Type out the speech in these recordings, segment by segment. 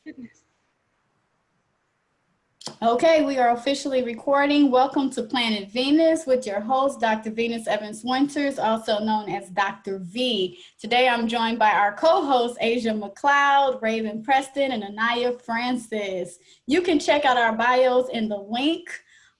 Goodness. Okay, we are officially recording. Welcome to Planet Venus with your host, Dr. Venus Evans Winters, also known as Dr. V. Today, I'm joined by our co-hosts, Asia McLeod, Raven Preston, and Anaya Francis. You can check out our bios in the link.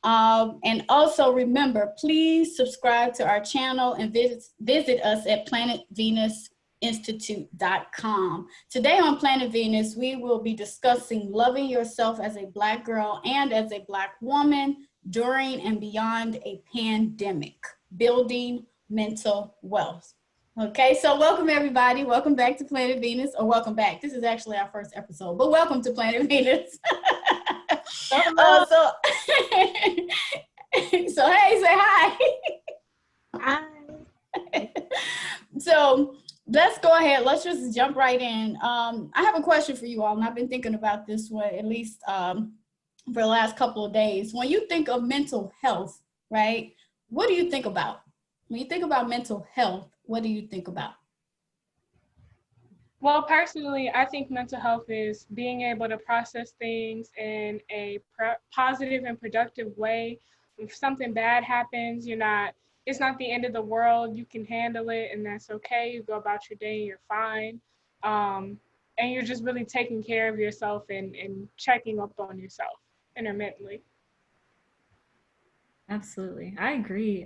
And also remember, please subscribe to our channel and visit us at planetvenusinstitute.com. Today on Planet Venus, we will be discussing loving yourself as a Black girl and as a Black woman during and beyond a pandemic, building mental wealth. Okay, so welcome everybody. Welcome back to Planet Venus, or welcome back. This is actually our first episode, but welcome to Planet Venus. So hey, say hi. Hi. So let's go ahead. Let's just jump right in. I have a question for you all, and I've been thinking about this one at least for the last couple of days. When you think of mental health, right, what do you think about? When you think about mental health, what do you think about? Well, personally, I think mental health is being able to process things in a positive and productive way. If something bad happens, it's not the end of the world. You can handle it, and that's okay. You go about your day, and you're fine. And you're just really taking care of yourself and checking up on yourself intermittently. Absolutely. I agree.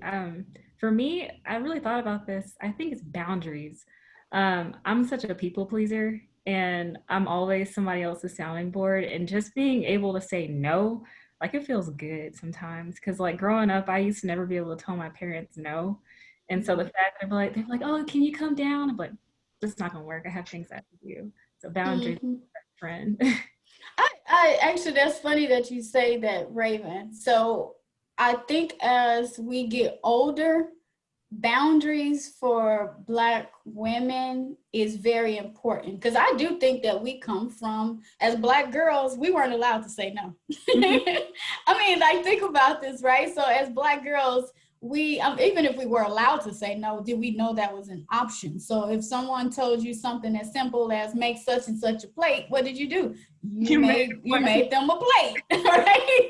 For me, I really thought about this. I think it's boundaries. I'm such a people pleaser, and I'm always somebody else's sounding board, and just being able to say no, like it feels good sometimes. Cause like growing up, I used to never be able to tell my parents no. And so the fact that they're like, oh, can you come down? I'm like, it's not gonna work. I have things I have to do. So boundaries, friend. I actually, that's funny that you say that, Raven. So I think as we get older, boundaries for Black women is very important, because I do think that we come from, as Black girls, we weren't allowed to say no. I mean, like, think about this, right? So as Black girls, we even if we were allowed to say no, did we know that was an option? So if someone told you something as simple as make such and such a plate, what did you do? You made them a plate, right?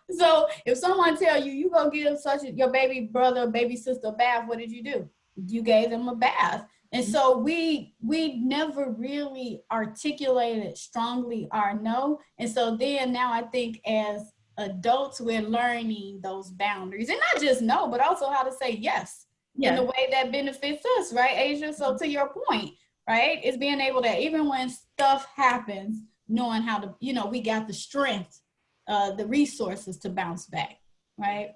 So if someone tell you, you go give your baby brother or baby sister a bath, what did you do? You gave them a bath. And so we never really articulated strongly our no. And so then now I think as adults, we're learning those boundaries, and not just no, but also how to say yes in the way that benefits us, right, Asia? So to your point, right, it's being able to, even when stuff happens, knowing how to, we got the strength, the resources to bounce back, right?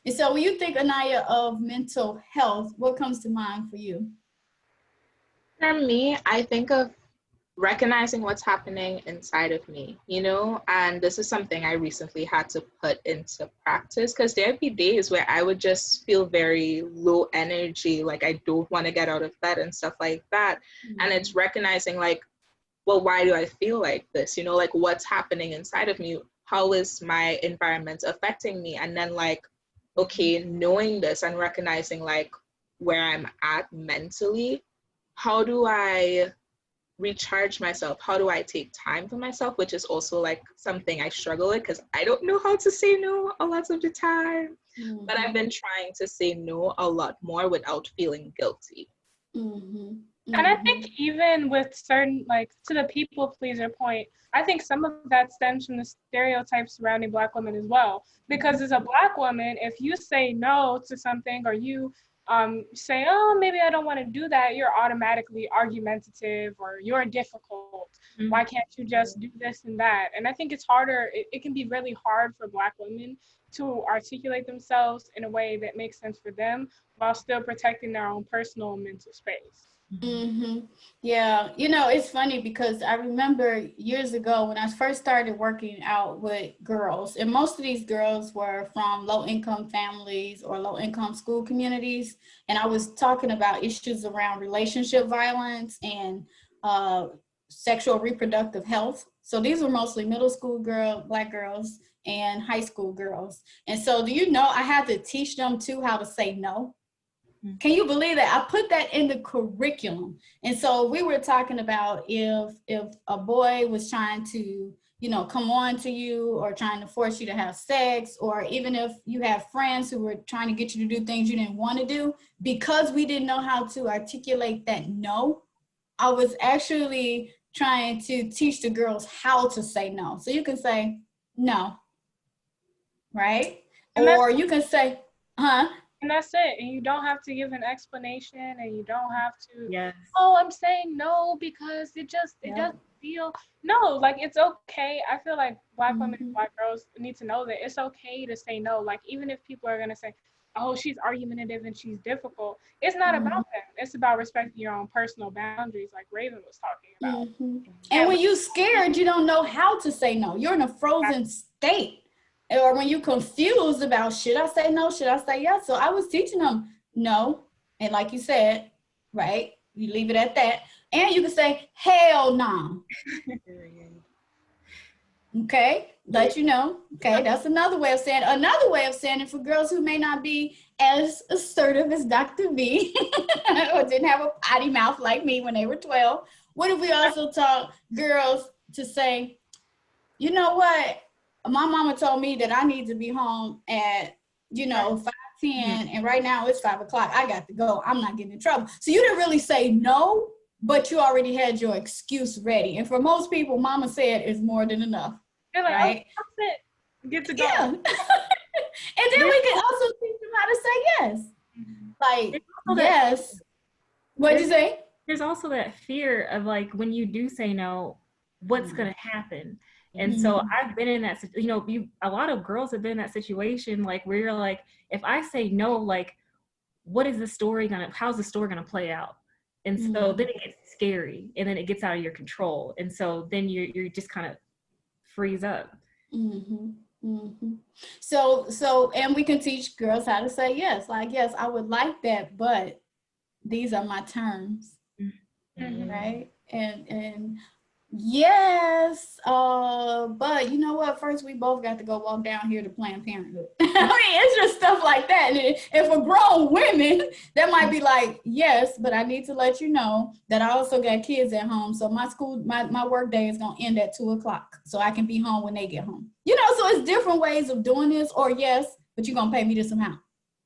And so when you think, Anaya, of mental health, what comes to mind for you? For me, I think of recognizing what's happening inside of me, and this is something I recently had to put into practice, because there'd be days where I would just feel very low energy, like I don't want to get out of bed and stuff like that. And it's recognizing, like, well, why do I feel like this? Like, what's happening inside of me? How is my environment affecting me? And then, like, okay, knowing this and recognizing, like, where I'm at mentally, how do I recharge myself? How do I take time for myself? Which is also like something I struggle with, because I don't know how to say no a lot of the time. But I've been trying to say no a lot more without feeling guilty. And I think even with certain, like, to the people pleaser point, I think some of that stems from the stereotypes surrounding Black women as well. Because as a Black woman, if you say no to something, or you say, oh, maybe I don't want to do that, you're automatically argumentative, or you're difficult. Why can't you just do this and that? And I think it's harder, it can be really hard for Black women to articulate themselves in a way that makes sense for them while still protecting their own personal and mental space. Yeah, it's funny because I remember years ago when I first started working out with girls, and most of these girls were from low-income families or low-income school communities, and I was talking about issues around relationship violence and sexual reproductive health. So these were mostly middle school Black girls and high school girls. And so I had to teach them too how to say no. Can you believe that? I put that in the curriculum. And so we were talking about if a boy was trying to, you know, come on to you or trying to force you to have sex, or even if you have friends who were trying to get you to do things you didn't want to do, because we didn't know how to articulate that no, I was actually trying to teach the girls how to say no. So you can say no, right? Or you can say, huh? And that's it. And you don't have to give an explanation, and you don't have to, Yes. oh, I'm saying no because it doesn't feel, no, like it's okay. I feel like Black women and Black girls need to know that it's okay to say no. Like, even if people are going to say, oh, she's argumentative and she's difficult, it's not about them. It's about respecting your own personal boundaries, like Raven was talking about. And when you're scared, you don't know how to say no. You're in a frozen state. Or when you're confused about, should I say no? Should I say yes? So I was teaching them no. And like you said, right? You leave it at that. And you can say, hell no. Okay, let you know. Okay, that's another way of saying it. Another way of saying it for girls who may not be as assertive as Dr. V or didn't have a potty mouth like me when they were 12. What if we also taught girls to say, you know what? My mama told me that I need to be home at, 5:10, and right now it's 5 o'clock. I got to go. I'm not getting in trouble. So you didn't really say no, but you already had your excuse ready. And for most people, mama said is more than enough. They're like, right? Oh, that's it. Get to go. Yeah. And then we can also teach them how to say yes. Like, yes. What'd you say? There's also that fear of, like, when you do say no, what's going to happen? And so I've been in that, a lot of girls have been in that situation, like, where you're like, if I say no, like, how's the story going to play out? And so then it gets scary, and then it gets out of your control. And so then you're just kind of freeze up. So, and we can teach girls how to say yes. Like, yes, I would like that, but these are my terms. Right? And yes, but you know what? First, we both got to go walk down here to Planned Parenthood. I mean, it's just stuff like that. And for grown women, that might be like, yes, but I need to let you know that I also got kids at home. So my work day is going to end at 2:00, so I can be home when they get home. So it's different ways of doing this, or yes, but you're going to pay me this amount.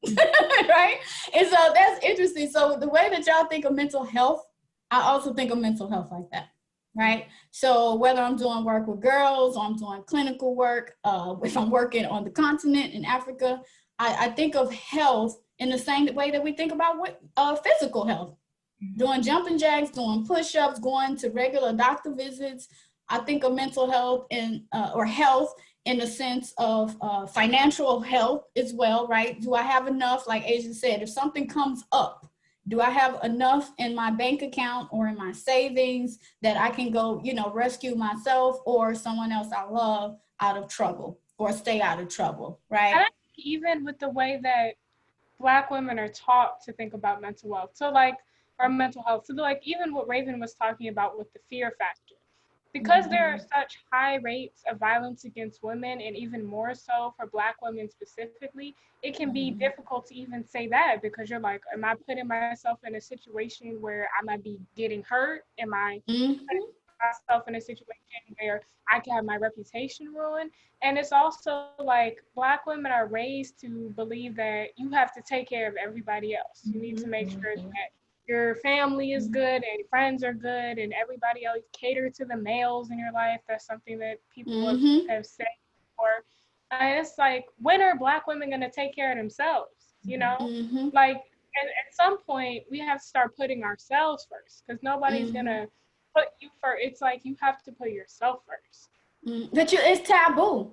Right? And so that's interesting. So the way that y'all think of mental health, I also think of mental health like that. Right? So whether I'm doing work with girls or I'm doing clinical work, if I'm working on the continent in Africa, I think of health in the same way that we think about physical health. Doing jumping jacks, doing push-ups, going to regular doctor visits. I think of mental health or health in the sense of financial health as well, right? Do I have enough, like Asia said, if something comes up, do I have enough in my bank account or in my savings that I can go, rescue myself or someone else I love out of trouble or stay out of trouble, right? I think even with the way that Black women are taught to think about mental health, or mental health, so like even what Raven was talking about with the fear factor, because there are such high rates of violence against women, and even more so for Black women specifically, it can be difficult to even say that, because you're like, am I putting myself in a situation where I might be getting hurt? Am I putting myself in a situation where I can have my reputation ruined? And it's also like Black women are raised to believe that you have to take care of everybody else. You need to make sure that your family is good and friends are good and everybody else, cater to the males in your life. That's something that people have said before. And it's like, when are Black women going to take care of themselves? Like at some point we have to start putting ourselves first, because nobody's going to put you first. It's like you have to put yourself first. But it's taboo.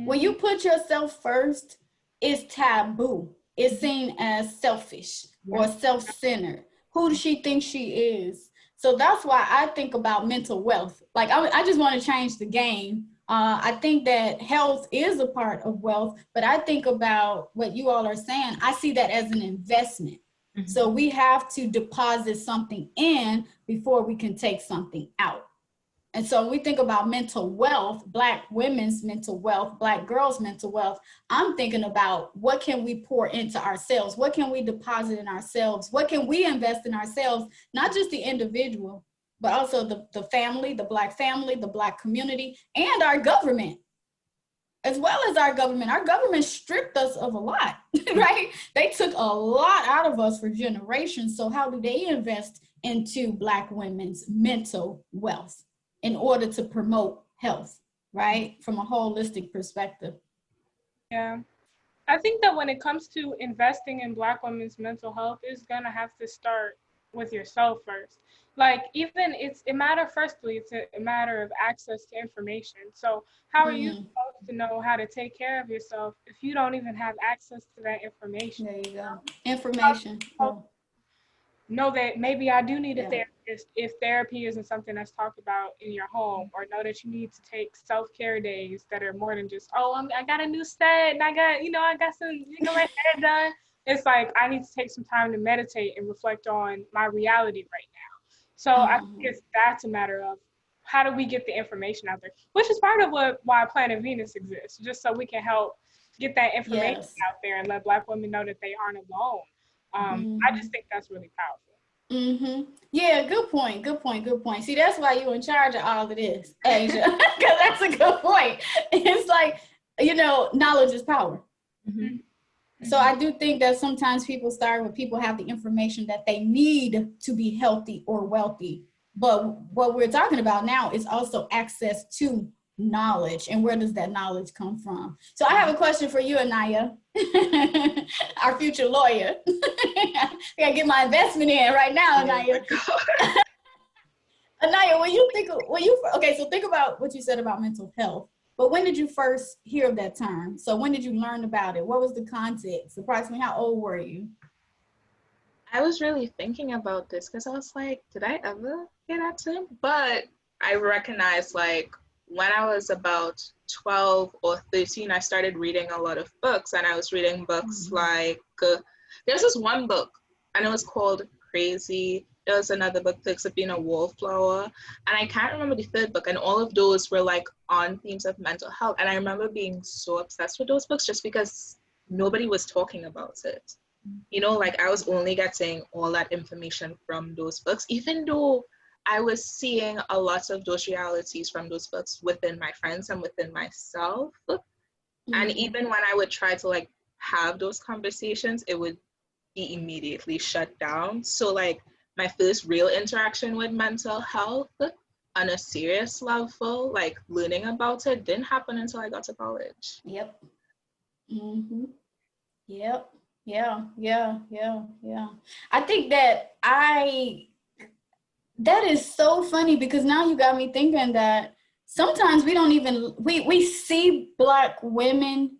When you put yourself first, it's taboo. It's seen as selfish or self-centered. Who does she think she is? So that's why I think about mental wealth. Like, I just want to change the game. I think that health is a part of wealth, but I think about what you all are saying. I see that as an investment. So we have to deposit something in before we can take something out. And so when we think about mental wealth, Black women's mental wealth, Black girls' mental wealth, I'm thinking about what can we pour into ourselves? What can we deposit in ourselves? What can we invest in ourselves? Not just the individual, but also the family, the Black family, the Black community, and our government, as well as our government. Our government stripped us of a lot, right? They took a lot out of us for generations. So how do they invest into Black women's mental wealth in order to promote health, right? From a holistic perspective. Yeah. I think that when it comes to investing in Black women's mental health, it's gonna have to start with yourself first. Like, even it matter firstly, it's a matter of access to information. So how are you supposed to know how to take care of yourself if you don't even have access to that information? There you go. Information. Know that maybe I do need a therapist if therapy isn't something that's talked about in your home, or know that you need to take self-care days that are more than just, I got a new set and I got some, my hair done. It's like, I need to take some time to meditate and reflect on my reality right now. So I think that's a matter of how do we get the information out there, which is part of why Planet Venus exists, just so we can help get that information out there and let Black women know that they aren't alone. I just think that's really powerful. Yeah, good point. See, that's why you're in charge of all of this, Asia, because that's a good point. It's like, knowledge is power. So I do think that sometimes people have the information that they need to be healthy or wealthy. But what we're talking about now is also access to knowledge. And where does that knowledge come from? So I have a question for you, Anaya, our future lawyer. I gotta get my investment in right now, Anaya. Anaya, so think about what you said about mental health. But when did you first hear of that term? So when did you learn about it? What was the context? Approximately how old were you? I was really thinking about this because I was like, did I ever hear that term? But I recognized, like, when I was about 12 or 13, I started reading a lot of books, and I was reading books like, there's this one book, and it was called Crazy. There was another book, Perks of Being a Wallflower, and I can't remember the third book, and all of those were like on themes of mental health. And I remember being so obsessed with those books just because nobody was talking about it. Like, I was only getting all that information from those books, even though I was seeing a lot of those realities from those books within my friends and within myself. And even when I would try to, like, have those conversations, it would be immediately shut down. So, like, my first real interaction with mental health on a serious level, like learning about it, didn't happen until I got to college. Yep. Yep. Yeah. I think that that is so funny, because now you got me thinking that sometimes we see Black women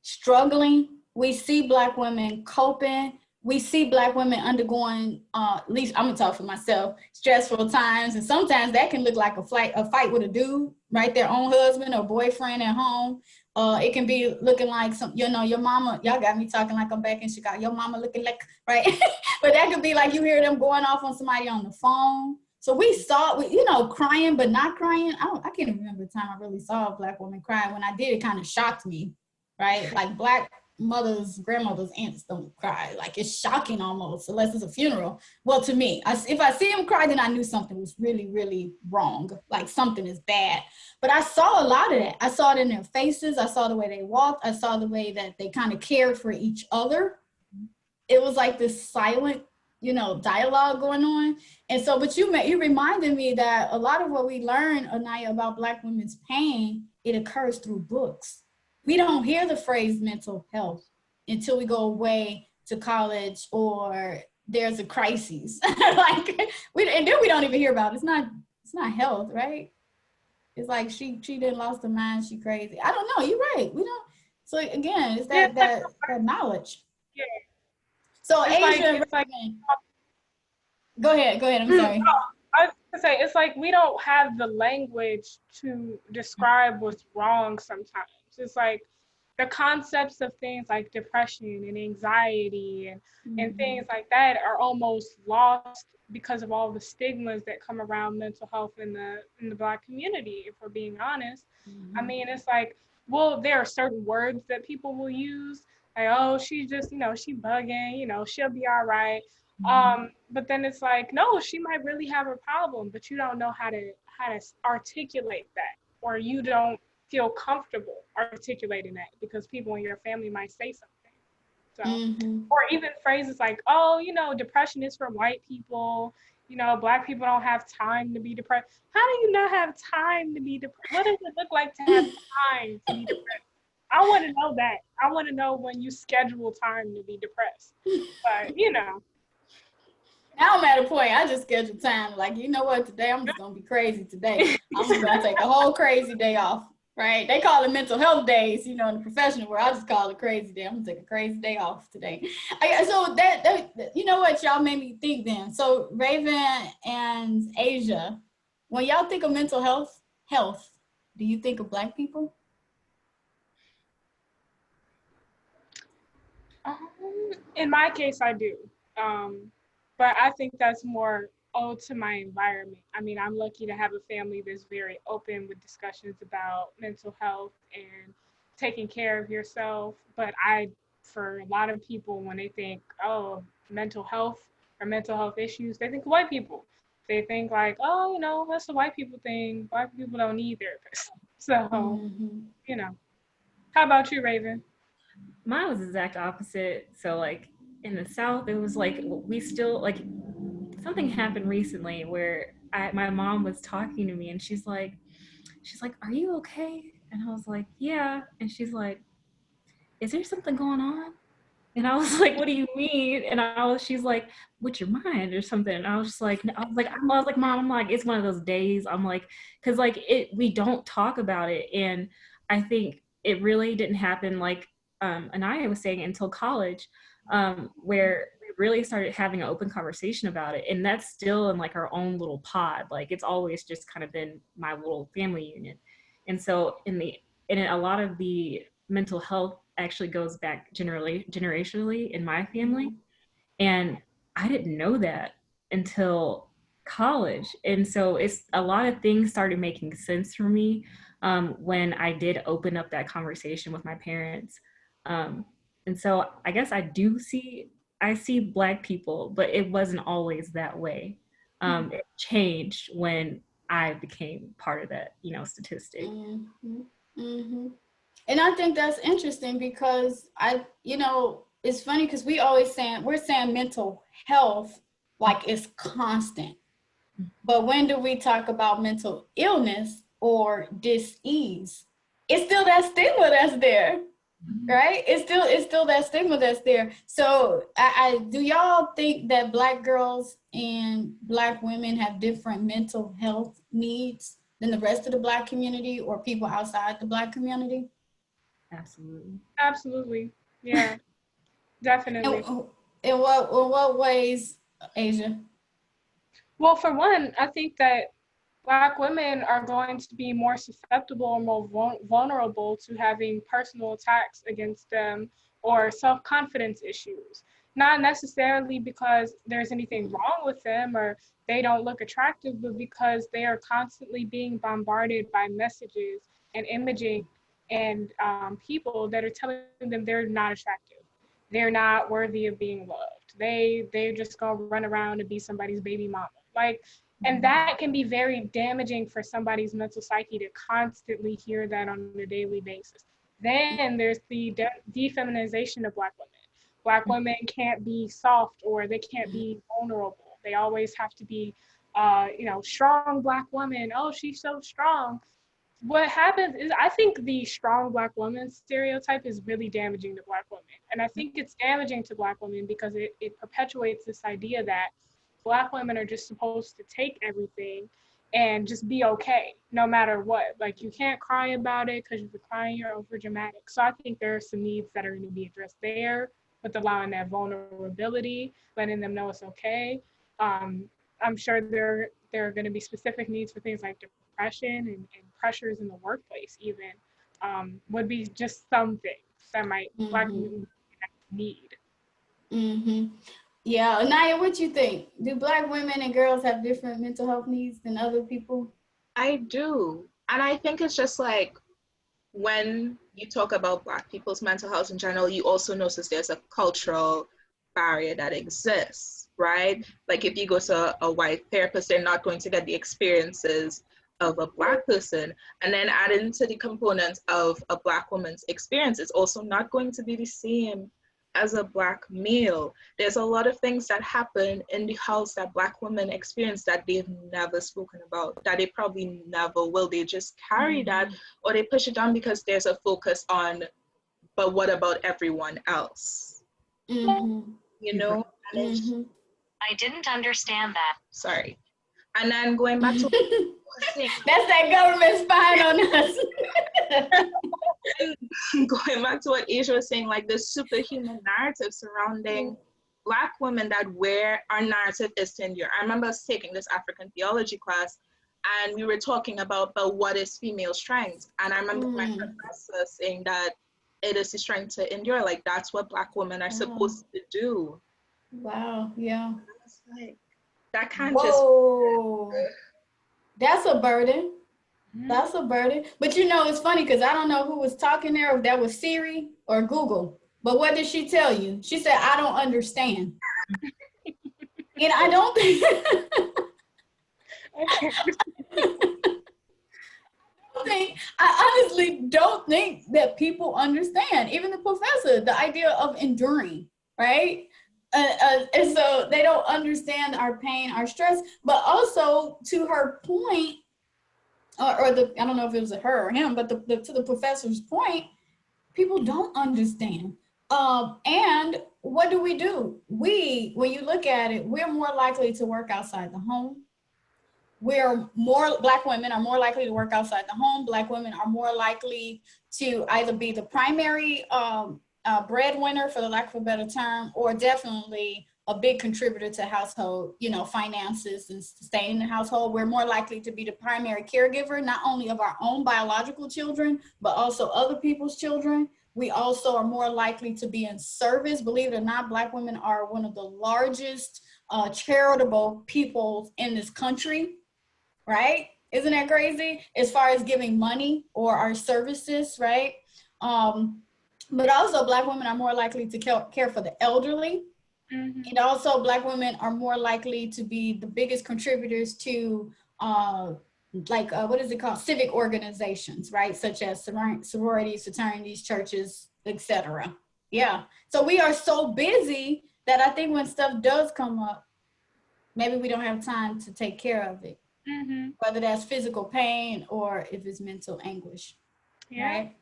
struggling. We see Black women coping. We see Black women undergoing, at least I'm gonna talk for myself, stressful times. And sometimes that can look like a fight with a dude, right? Their own husband or boyfriend at home. It can be looking like your mama, y'all got me talking like I'm back in Chicago. Your mama looking like, right? But that could be like you hear them going off on somebody on the phone. So we saw, crying, but not crying. I can't remember the time I really saw a Black woman cry. When I did, it kind of shocked me, right? Like Black mothers, grandmothers, aunts don't cry. Like, it's shocking almost, unless it's a funeral. Well, to me, if I see them cry, then I knew something was really, really wrong. Like, something is bad. But I saw a lot of that. I saw it in their faces. I saw the way they walked. I saw the way that they kind of cared for each other. It was like this silent, dialogue going on. And so, but you reminded me that a lot of what we learn, Anaya, about Black women's pain, it occurs through books. We don't hear the phrase mental health until we go away to college or there's a crisis. And then we don't even hear about it. It's not health, right? It's like she didn't lost her mind, she crazy. I don't know, you're right. We don't. So again, it's that knowledge. Yeah. So Asia, go ahead, I'm sorry. I was gonna say, it's like we don't have the language to describe what's wrong sometimes. It's like the concepts of things like depression and anxiety and things like that are almost lost because of all the stigmas that come around mental health in the Black community, if we're being honest. I mean, it's like, well, there are certain words that people will use, like, oh, she just, she bugging, she'll be all right. But then it's like, no, she might really have a problem, but you don't know how to articulate that, or you don't feel comfortable articulating that because people in your family might say something. So, or even phrases like, oh, depression is for white people. Black people don't have time to be depressed. How do you not have time to be depressed? What does it look like to have time to be depressed? I want to know that. I want to know when you schedule time to be depressed. But, Now I'm at a point, I just schedule time. Like, you know what, today I'm just going to be crazy today. I'm just going to take a whole crazy day off, right? They call it mental health days, in the professional world. I just call it crazy day. I'm going to take a crazy day off today. So that, you know what, y'all made me think then. So Raven and Asia, when y'all think of mental health, do you think of Black people? In my case, I do. But I think that's more owed to my environment. I mean, I'm lucky to have a family that's very open with discussions about mental health and taking care of yourself. But for a lot of people, when they think, oh, mental health or mental health issues, they think of white people. They think like, oh, that's a white people thing. Black people don't need therapists. So, How about you, Raven? Mine was the exact opposite. So like in the South, it was like we still like something happened recently where my mom was talking to me and she's like, "Are you okay?" And I was like, "Yeah." And she's like, "Is there something going on?" And I was like, "What do you mean?" And she's like, "With your mind or something?" And I was just like, "Mom, I'm like, it's one of those days." I'm like, because like we don't talk about it, and I think it really didn't happen like Anaya was saying until college, where we really started having an open conversation about it, and that's still in like our own little pod. Like it's always just kind of been my little family unit, and so in a lot of the mental health actually goes back generationally in my family. And I didn't know that until college. And so it's a lot of things started making sense for me when I did open up that conversation with my parents. And so I guess I see Black people, but it wasn't always that way. It changed when I became part of that, statistic. And I think that's interesting because it's funny because we're saying mental health like it's constant. But when do we talk about mental illness or dis-ease? It's still that stigma that's there, right? It's still that stigma that's there. So do y'all think that Black girls and Black women have different mental health needs than the rest of the Black community or people outside the Black community? Absolutely. Yeah, definitely. In what ways, Asia? Well, for one, I think that Black women are going to be more susceptible or more vulnerable to having personal attacks against them or self-confidence issues. Not necessarily because there's anything wrong with them or they don't look attractive, but because they are constantly being bombarded by messages and imaging and people that are telling them they're not attractive. They're not worthy of being loved. They're just gonna run around and be somebody's baby mama. And that can be very damaging for somebody's mental psyche to constantly hear that on a daily basis. Then there's the defeminization of Black women. Black women can't be soft or they can't be vulnerable. They always have to be, strong Black woman. Oh, she's so strong. What happens is I think the strong Black woman stereotype is really damaging to Black women. And I think it's damaging to Black women because it perpetuates this idea that Black women are just supposed to take everything and just be okay, no matter what. Like you can't cry about it because if you're crying, you're over dramatic. So I think there are some needs that are going to be addressed there with allowing that vulnerability, letting them know it's okay. I'm sure there are going to be specific needs for things like depression and pressures in the workplace even would be just some things that might Black women need. Yeah, Anaya, what you think? Do Black women and girls have different mental health needs than other people? I do. And I think it's just like when you talk about Black people's mental health in general, you also notice there's a cultural barrier that exists, right? Like if you go to a white therapist, they're not going to get the experiences of a Black person. And then add into the components of a Black woman's experience, it's also not going to be the same as a Black male. There's a lot of things that happen in the house that Black women experience that they've never spoken about, that they probably never will. They just carry that, or they push it down because there's a focus on, but what about everyone else? Mm-hmm. You know? And Mm-hmm. I didn't understand that. sorry. And then going back to That's that government spying on us. going back to what Asia was saying, like this superhuman narrative surrounding Black women, that where our narrative is to endure. I remember us taking this African theology class and we were talking about, but what is female strength? And I remember my professor saying that it is the strength to endure. Like that's what Black women are supposed to do. Wow, yeah. Like, that can't Whoa. just... That's a burden. That's a burden. But you know, it's funny because I don't know who was talking there, if that was Siri or Google. But what did she tell you? She said, I don't understand. And I don't think, I honestly don't think that people understand, even the professor, the idea of enduring, right? And so they don't understand our pain, our stress, but also to her point, or the, I don't know if it was a her or him, but to the professor's point, people don't understand. And what do? When you look at it, we're more likely to work outside the home. Black women are more likely to work outside the home. Black women are more likely to either be the primary breadwinner, for the lack of a better term, or definitely a big contributor to household, finances and staying in the household. We're more likely to be the primary caregiver, not only of our own biological children, but also other people's children. We also are more likely to be in service. Believe it or not, Black women are one of the largest charitable peoples in this country, right? Isn't that crazy? As far as giving money or our services, right? But also Black women are more likely to care for the elderly. Mm-hmm. And also Black women are more likely to be the biggest contributors to what is it called? Civic organizations, right? Such as sororities, fraternities, churches, etc. Yeah. So we are so busy that I think when stuff does come up, maybe we don't have time to take care of it. Mm-hmm. Whether that's physical pain or if it's mental anguish. Yeah. Right?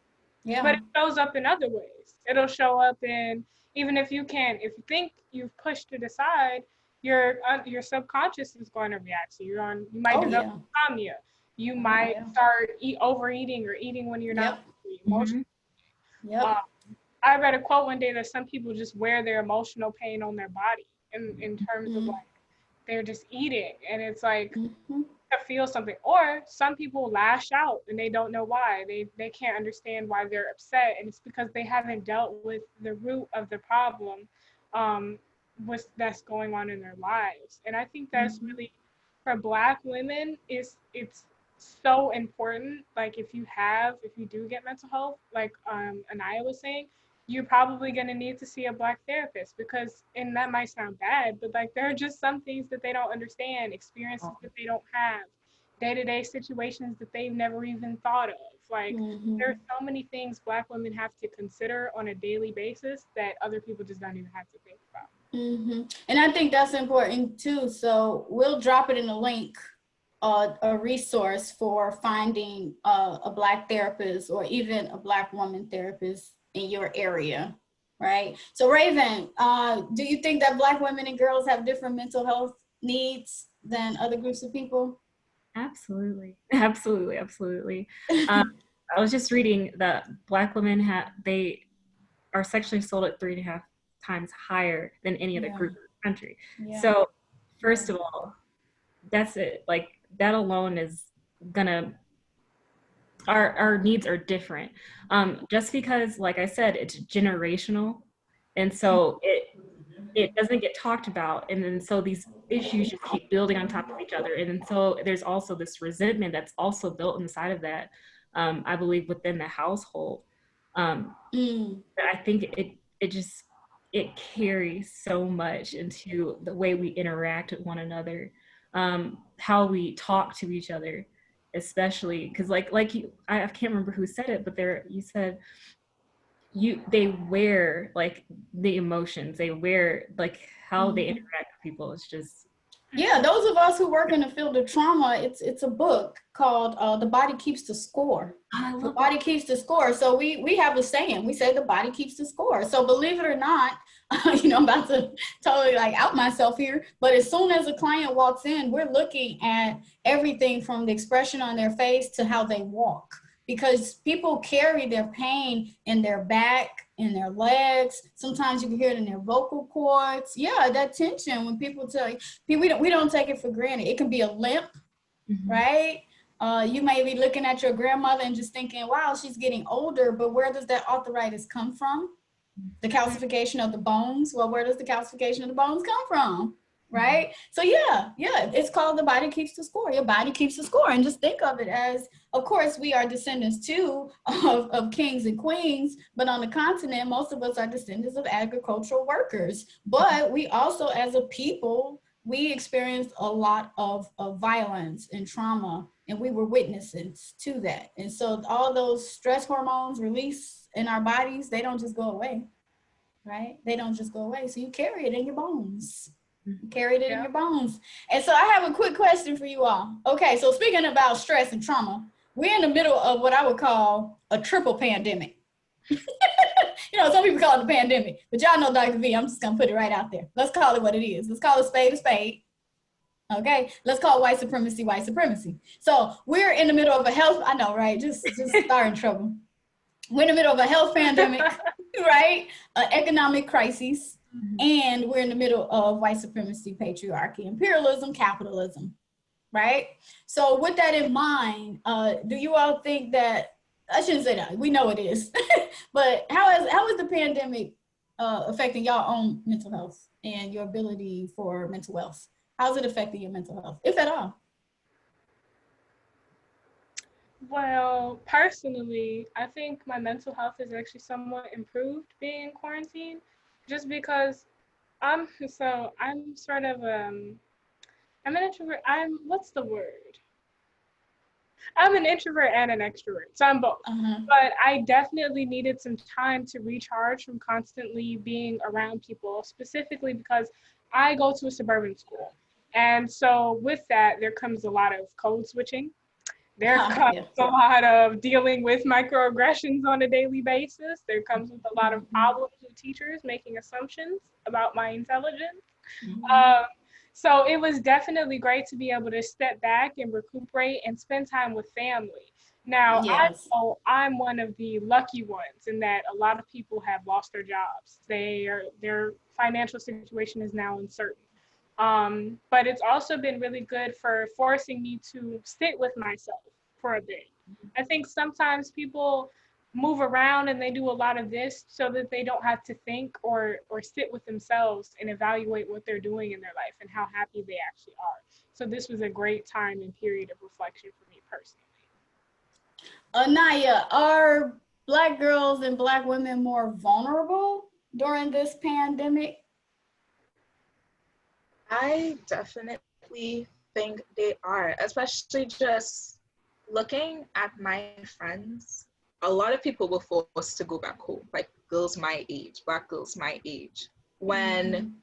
Yeah. But it shows up in other ways. It'll show up in, even if you think you've pushed it aside, your subconscious is going to react. So you might develop insomnia. You might start overeating or eating when you're not emotional. Yep. I read a quote one day that some people just wear their emotional pain on their body in terms of like they're just eating, and it's like to feel something. Or some people lash out and they don't know why. They can't understand why they're upset, and it's because they haven't dealt with the root of the problem that's going on in their lives. And I think that's really, for Black women, it's so important. Like if you do get mental health, like Anaya was saying, you're probably going to need to see a Black therapist, because, and that might sound bad, but like there are just some things that they don't understand, experiences that they don't have, day-to-day situations that they've never even thought of. Like there are so many things Black women have to consider on a daily basis that other people just don't even have to think about. And I think that's important too. So we'll drop it in the link, a resource for finding a Black therapist or even a Black woman therapist in your area, right? So Raven, do you think that Black women and girls have different mental health needs than other groups of people? Absolutely. I was just reading that Black women they are sexually assaulted 3.5 times higher than any other group in the country. So first of all, that's it. Like that alone is gonna, our needs are different. Just because, like I said, it's generational. And so it doesn't get talked about. And then so these issues just keep building on top of each other. And then so there's also this resentment that's also built inside of that, I believe, within the household. I think it carries so much into the way we interact with one another, how we talk to each other, especially because like you, I can't remember who said it, but you said they wear like the emotions, they wear like how they interact with people. It's just yeah, those of us who work in the field of trauma, it's a book called The Body Keeps the Score. The body keeps the score. So we have a saying, we say the body keeps the score. So believe it or not, I'm about to totally like out myself here, but as soon as a client walks in, we're looking at everything from the expression on their face to how they walk, because people carry their pain in their back, in their legs. Sometimes you can hear it in their vocal cords. Yeah, that tension when people tell you, we don't take it for granted. It can be a limp, right? You may be looking at your grandmother and just thinking, wow, she's getting older, but where does that arthritis come from? The calcification of the bones. Well, where does the calcification of the bones come from? Right? So yeah, it's called The Body Keeps the Score. Your body keeps the score. And just think of it as, of course, we are descendants too of kings and queens, but on the continent, most of us are descendants of agricultural workers. But we also, as a people, we experienced a lot of violence and trauma, and we were witnesses to that. And so all those stress hormones released in our bodies, they don't just go away, right? They don't just go away. So you carry it in your bones. You carried it in your bones. And so I have a quick question for you all. Okay, so speaking about stress and trauma, we're in the middle of what I would call a triple pandemic. Some people call it a pandemic, but y'all know Dr. V, I'm just gonna put it right out there. Let's call it what it is. Let's call it a spade. Okay, let's call white supremacy white supremacy. So we're in the middle of a health, I know, right? Just starting trouble. We're in the middle of a health pandemic, right? Economic crisis, and we're in the middle of white supremacy, patriarchy, imperialism, capitalism, right? So with that in mind, do you all think that, I shouldn't say that, we know it is, but how is the pandemic affecting y'all own mental health and your ability for mental wealth? How's it affecting your mental health, if at all? Well, personally, I think my mental health has actually somewhat improved being in quarantine, just because I'm sort of I'm an introvert. What's the word? I'm an introvert and an extrovert, so I'm both. But I definitely needed some time to recharge from constantly being around people, specifically because I go to a suburban school. And so with that, there comes a lot of code switching. There comes a lot of dealing with microaggressions on a daily basis. There comes with a lot of problems with teachers making assumptions about my intelligence. So it was definitely great to be able to step back and recuperate and spend time with family. Now, I know I'm one of the lucky ones in that a lot of people have lost their jobs. Their financial situation is now uncertain. But it's also been really good for forcing me to sit with myself for a bit. I think sometimes people move around and they do a lot of this so that they don't have to think or sit with themselves and evaluate what they're doing in their life and how happy they actually are. So this was a great time and period of reflection for me personally. Anaya, are Black girls and Black women more vulnerable during this pandemic? I definitely think they are, especially just looking at my friends. A lot of people were forced to go back home, like girls my age, Black girls my age. When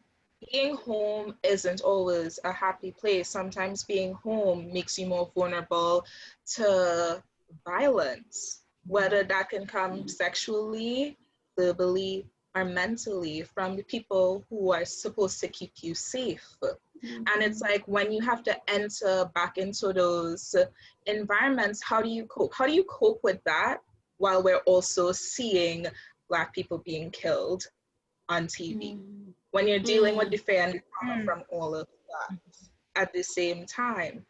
being home isn't always a happy place, sometimes being home makes you more vulnerable to violence, whether that can come sexually, verbally, or mentally from the people who are supposed to keep you safe. And it's like when you have to enter back into those environments, how do you cope? How do you cope with that while we're also seeing Black people being killed on TV? When you're dealing with the fear and the trauma from all of that at the same time.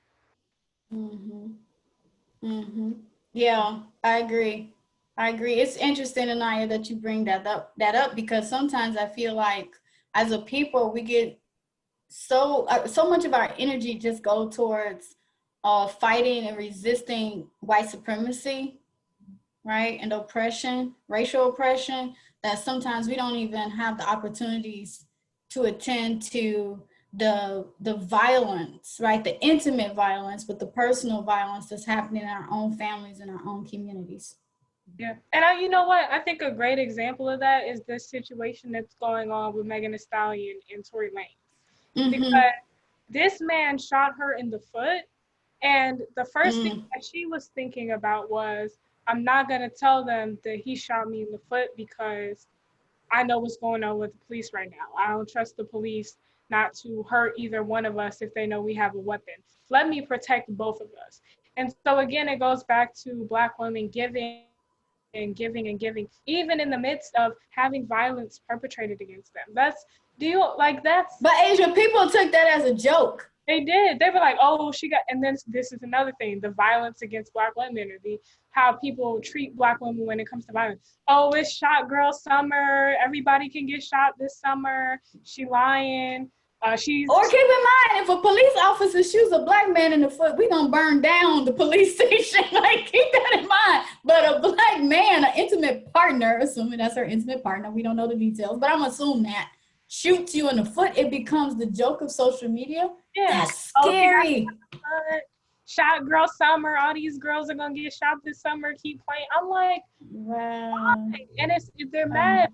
Yeah, I agree. It's interesting, Anaya, that you bring that up because sometimes I feel like as a people, we get so much of our energy just go towards fighting and resisting white supremacy, right? And oppression, racial oppression, that sometimes we don't even have the opportunities to attend to the violence, right? The intimate violence, but the personal violence that's happening in our own families and our own communities. Yeah, and you know what? I think a great example of that is this situation that's going on with Megan Thee Stallion and Tory Lanez, because this man shot her in the foot, and the first thing that she was thinking about was, I'm not gonna tell them that he shot me in the foot because I know what's going on with the police right now. I don't trust the police not to hurt either one of us if they know we have a weapon. Let me protect both of us. And so again, it goes back to Black women giving and giving and giving, even in the midst of having violence perpetrated against them. That's But Asia, people took that as a joke. They did. They were like, oh, she got, and then this is another thing, the violence against Black women, or how people treat Black women when it comes to violence. Oh, it's shot girl summer. Everybody can get shot this summer. She lying. Or keep in mind, if a police officer shoots a Black man in the foot, we gonna burn down the police station. Like, keep that in mind. But a Black man, an intimate partner, assuming that's her intimate partner, we don't know the details, but I'm assuming that, shoots you in the foot, it becomes the joke of social media. Yeah. That's scary. Shot girl summer. All these girls are gonna get shot this summer. Keep playing. I'm like, wow. And they're mad.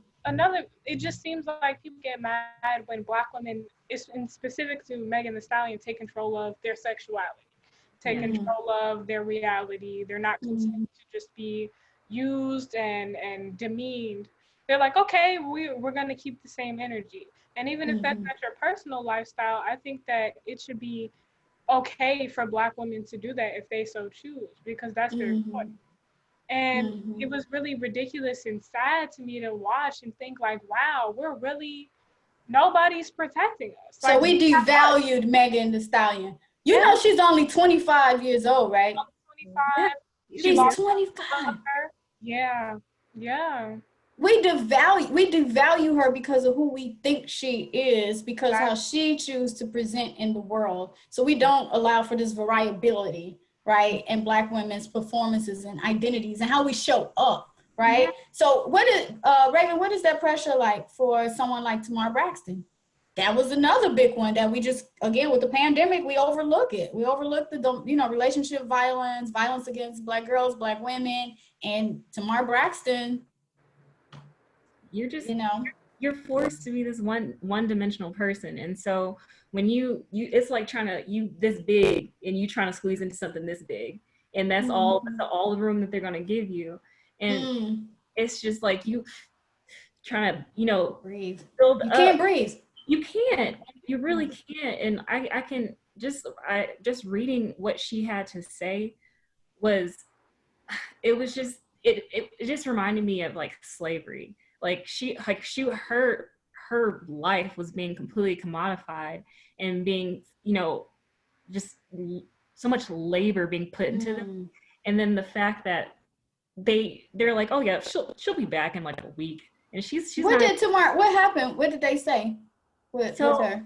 It just seems like people get mad when Black women, it's in specific to Megan Thee Stallion, take control of their sexuality, take control of their reality. They're not content to just be used and demeaned. They're like, okay, we're gonna keep the same energy. And even if that's not your personal lifestyle, I think that it should be okay for Black women to do that if they so choose, because that's their choice. And it was really ridiculous and sad to me to watch and think like, wow, nobody's protecting us. So we devalued Megan Thee Stallion. You know she's only 25 years old, right? 25. She's 25. Yeah. We devalue her because of who we think she is, because how she chooses to present in the world. So we don't allow for this variability, right, in Black women's performances and identities and how we show up, right? So Raven, what is that pressure like for someone like Tamar Braxton? That was another big one that we just, again, with the pandemic, we overlook it. We overlook the, relationship violence against Black girls, Black women, and Tamar Braxton. You're just, you're forced to be this one-dimensional person. And so when you it's like this big and you trying to squeeze into something this big, and that's all the room that they're going to give you. And it's just like you trying to, breathe. You can't breathe. You can't. You really can't. And I can just reading what she had to say it just reminded me of like slavery. Her life was being completely commodified and being, just so much labor being put into them. And then the fact that they're like, oh yeah, she'll be back in like a week. And she's what happened? What did they say with her?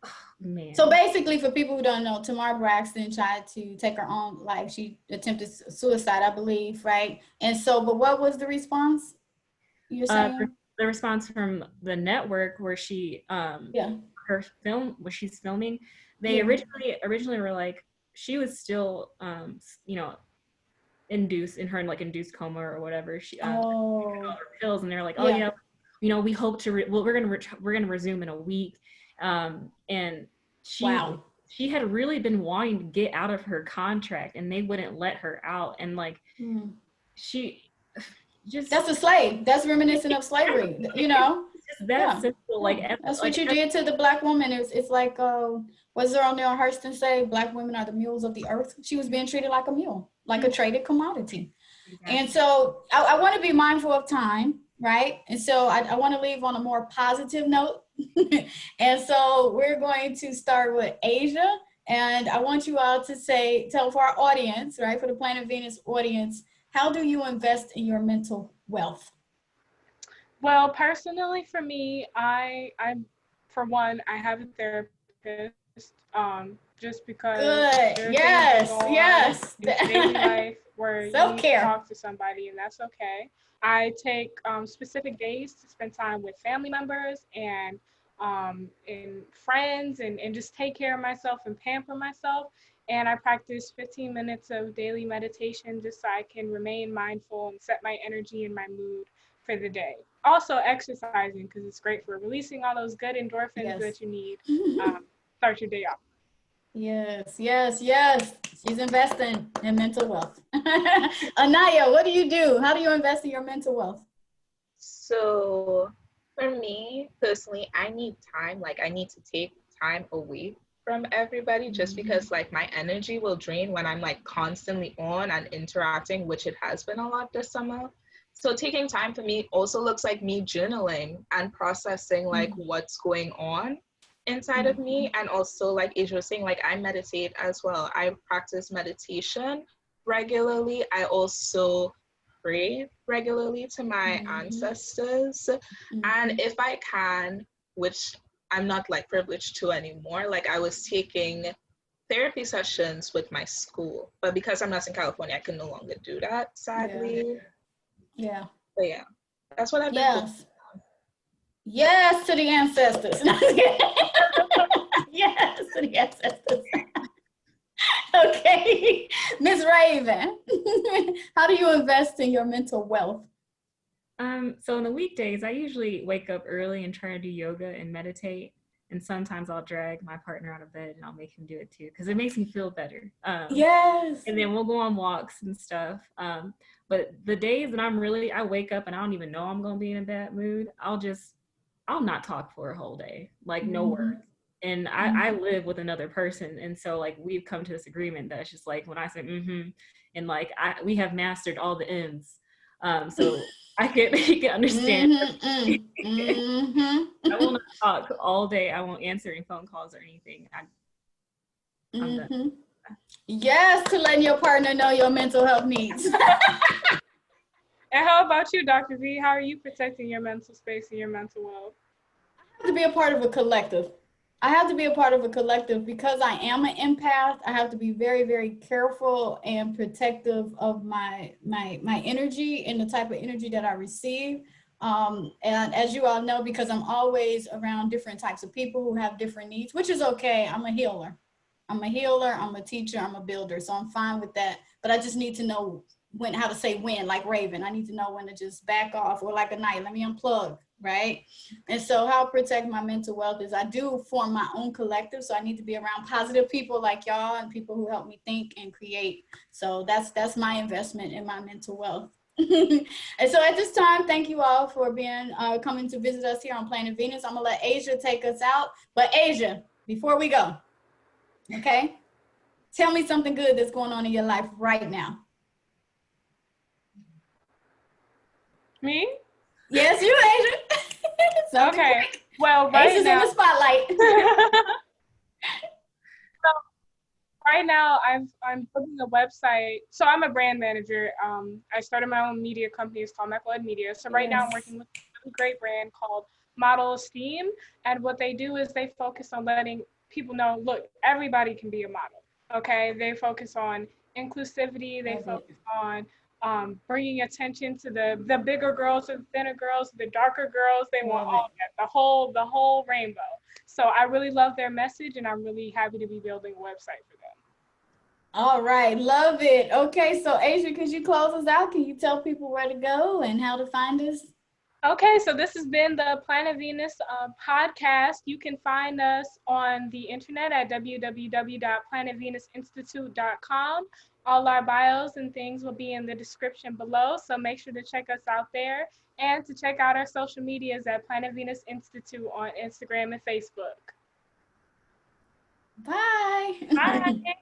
Oh, man. So basically, for people who don't know, Tamar Braxton tried to take her own life. She attempted suicide, I believe, right? And so, but what was the response? You're saying? The response from the network where she her film where she's filming, they originally were like, she was still induced coma or whatever. She all her pills, and they're like, we hope to we're gonna resume in a week. And she had really been wanting to get out of her contract, and they wouldn't let her out. And like that's a slave. That's reminiscent of slavery, That's simple. That's what you did to the Black woman. It's like what's Zora Neale Hurston say? Black women are the mules of the earth. She was being treated like a mule, like a traded commodity. Exactly. And so I want to be mindful of time, right? And so I want to leave on a more positive note. And so we're going to start with Asia. And I want you all to tell for our audience, right, for the Planet Venus audience, how do you invest in your mental wealth? Well, personally for me, I for one, I have a therapist. Just because Good. there are Yes. things that go on Yes. in daily life where you need to Self-care. talk to somebody, and that's okay. I take specific days to spend time with family members and friends and just take care of myself and pamper myself. And I practice 15 minutes of daily meditation just so I can remain mindful and set my energy and my mood for the day. Also exercising, because it's great for releasing all those good endorphins Yes. that you need. Start your day off. Yes, yes, yes. She's investing in mental wealth. Anaya, what do you do? How do you invest in your mental wealth? So for me personally, I need time. Like I need to take time away from everybody just because like my energy will drain when I'm like constantly on and interacting, which it has been a lot this summer. So taking time for me also looks like me journaling and processing like what's going on inside of me. And also like Asia was saying, like I meditate as well. I practice meditation regularly. I also pray regularly to my ancestors. And if I can, which I'm not like privileged to anymore, like I was taking therapy sessions with my school, but because I'm not in California, I can no longer do that, sadly. Yeah. But yeah, that's what I've been doing. Yes to the ancestors. Yes to the ancestors. Okay. Miss Raven, how do you invest in your mental wealth? So in the weekdays, I usually wake up early and try to do yoga and meditate. And sometimes I'll drag my partner out of bed and I'll make him do it too, because it makes me feel better. Yes. And then we'll go on walks and stuff. But the days that I wake up and I don't even know I'm going to be in a bad mood, I'll not talk for a whole day, like no words. And I live with another person. And so like we've come to this agreement that it's just like when I say, and like we have mastered all the M's. So he can understand. I will not talk all day. I won't answer any phone calls or anything. I'm done. Yes, to letting your partner know your mental health needs. And how about you, Dr. V? How are you protecting your mental space and your mental wealth? I have to be a part of a collective. Because I am an empath. I have to be very, very careful and protective of my energy and the type of energy that I receive. And as you all know, because I'm always around different types of people who have different needs, which is okay. I'm a healer, I'm a teacher, I'm a builder. So I'm fine with that. But I just need to know how to say when, like Raven. I need to know when to just back off, or like a night, let me unplug, right? And so how I protect my mental wealth is I do form my own collective. So I need to be around positive people like y'all and people who help me think and create. So that's my investment in my mental wealth. And so at this time, thank you all for being coming to visit us here on Planet Venus. I'm gonna let Asia take us out. But Asia, before we go, okay, tell me something good that's going on in your life right now. Me? Yes, you, Asia. Okay. Quick. Well, right Asia's now, in the spotlight. So right now, I'm building a website. So I'm a brand manager. I started my own media company. It's called Macleod Media. So right now, I'm working with a great brand called Model Esteem. And what they do is they focus on letting people know, look, everybody can be a model. Okay. They focus on inclusivity. They focus on bringing attention to the bigger girls, the thinner girls, the darker girls. They want all of that, the whole rainbow. So I really love their message, and I'm really happy to be building a website for them. All right, love it. Okay, so Asia, could you close us out? Can you tell people where to go and how to find us? Okay, so this has been the Planet Venus podcast. You can find us on the internet at www.planetvenusinstitute.com. All our bios and things will be in the description below, so make sure to check us out there and to check out our social medias at Planet Venus Institute on Instagram and Facebook. Bye. Bye.